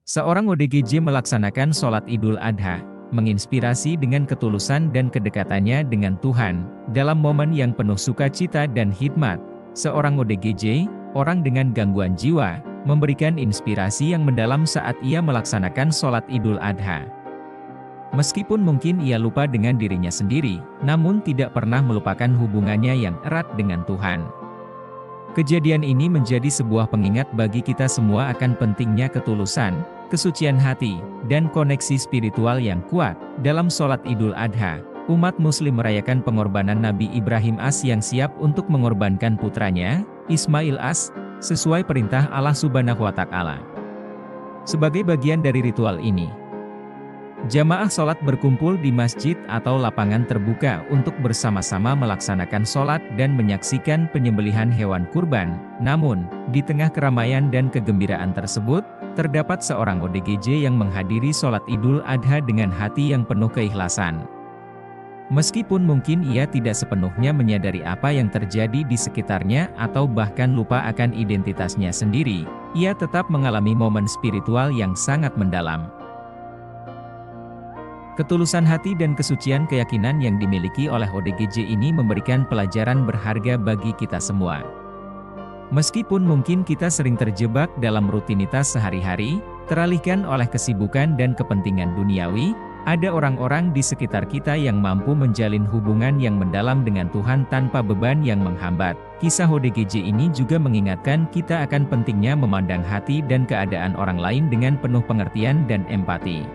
Seorang ODGJ melaksanakan sholat Idul Adha, menginspirasi dengan ketulusan dan kedekatannya dengan Tuhan, dalam momen yang penuh sukacita dan hikmat. Seorang ODGJ, orang dengan gangguan jiwa, memberikan inspirasi yang mendalam saat ia melaksanakan sholat Idul Adha. Meskipun mungkin ia lupa dengan dirinya sendiri, namun tidak pernah melupakan hubungannya yang erat dengan Tuhan. Kejadian ini menjadi sebuah pengingat bagi kita semua akan pentingnya ketulusan, kesucian hati, dan koneksi spiritual yang kuat. Dalam sholat Idul Adha, umat muslim merayakan pengorbanan Nabi Ibrahim AS yang siap untuk mengorbankan putranya, Ismail AS, sesuai perintah Allah Subhanahu wa Ta'ala. Sebagai bagian dari ritual ini, jamaah sholat berkumpul di masjid atau lapangan terbuka untuk bersama-sama melaksanakan sholat dan menyaksikan penyembelihan hewan kurban. Namun, di tengah keramaian dan kegembiraan tersebut, terdapat seorang ODGJ yang menghadiri sholat Idul Adha dengan hati yang penuh keikhlasan. Meskipun mungkin ia tidak sepenuhnya menyadari apa yang terjadi di sekitarnya atau bahkan lupa akan identitasnya sendiri, ia tetap mengalami momen spiritual yang sangat mendalam. Ketulusan hati dan kesucian keyakinan yang dimiliki oleh ODGJ ini memberikan pelajaran berharga bagi kita semua. Meskipun mungkin kita sering terjebak dalam rutinitas sehari-hari, teralihkan oleh kesibukan dan kepentingan duniawi, ada orang-orang di sekitar kita yang mampu menjalin hubungan yang mendalam dengan Tuhan tanpa beban yang menghambat. Kisah ODGJ ini juga mengingatkan kita akan pentingnya memandang hati dan keadaan orang lain dengan penuh pengertian dan empati.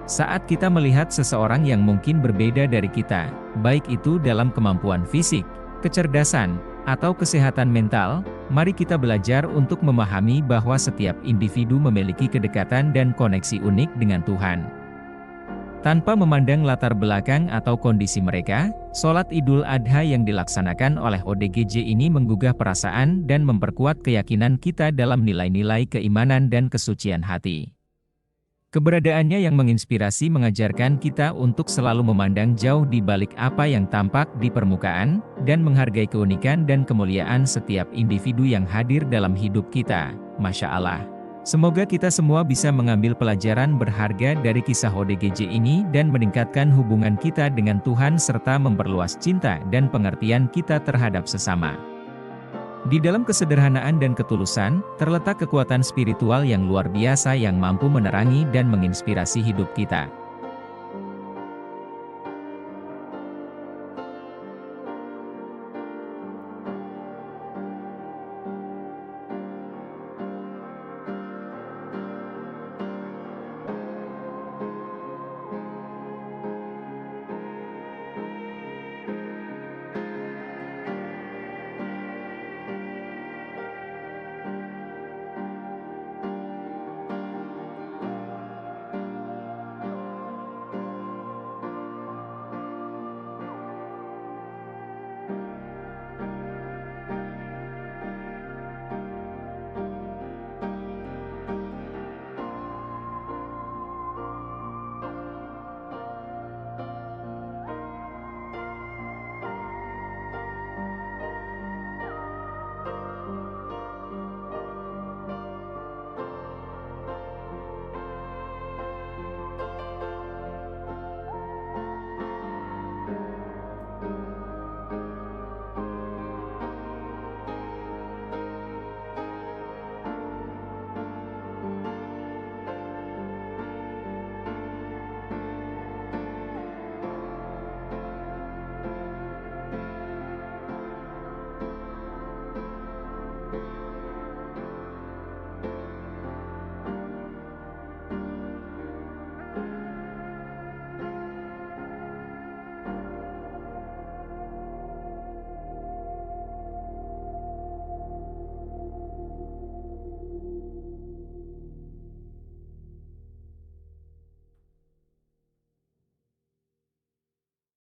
Saat kita melihat seseorang yang mungkin berbeda dari kita, baik itu dalam kemampuan fisik, kecerdasan, atau kesehatan mental, mari kita belajar untuk memahami bahwa setiap individu memiliki kedekatan dan koneksi unik dengan Tuhan. Tanpa memandang latar belakang atau kondisi mereka, sholat Idul Adha yang dilaksanakan oleh ODGJ ini menggugah perasaan dan memperkuat keyakinan kita dalam nilai-nilai keimanan dan kesucian hati. Keberadaannya yang menginspirasi mengajarkan kita untuk selalu memandang jauh di balik apa yang tampak di permukaan, dan menghargai keunikan dan kemuliaan setiap individu yang hadir dalam hidup kita. Masya Allah. Semoga kita semua bisa mengambil pelajaran berharga dari kisah ODGJ ini dan meningkatkan hubungan kita dengan Tuhan serta memperluas cinta dan pengertian kita terhadap sesama. Di dalam kesederhanaan dan ketulusan, terletak kekuatan spiritual yang luar biasa yang mampu menerangi dan menginspirasi hidup kita.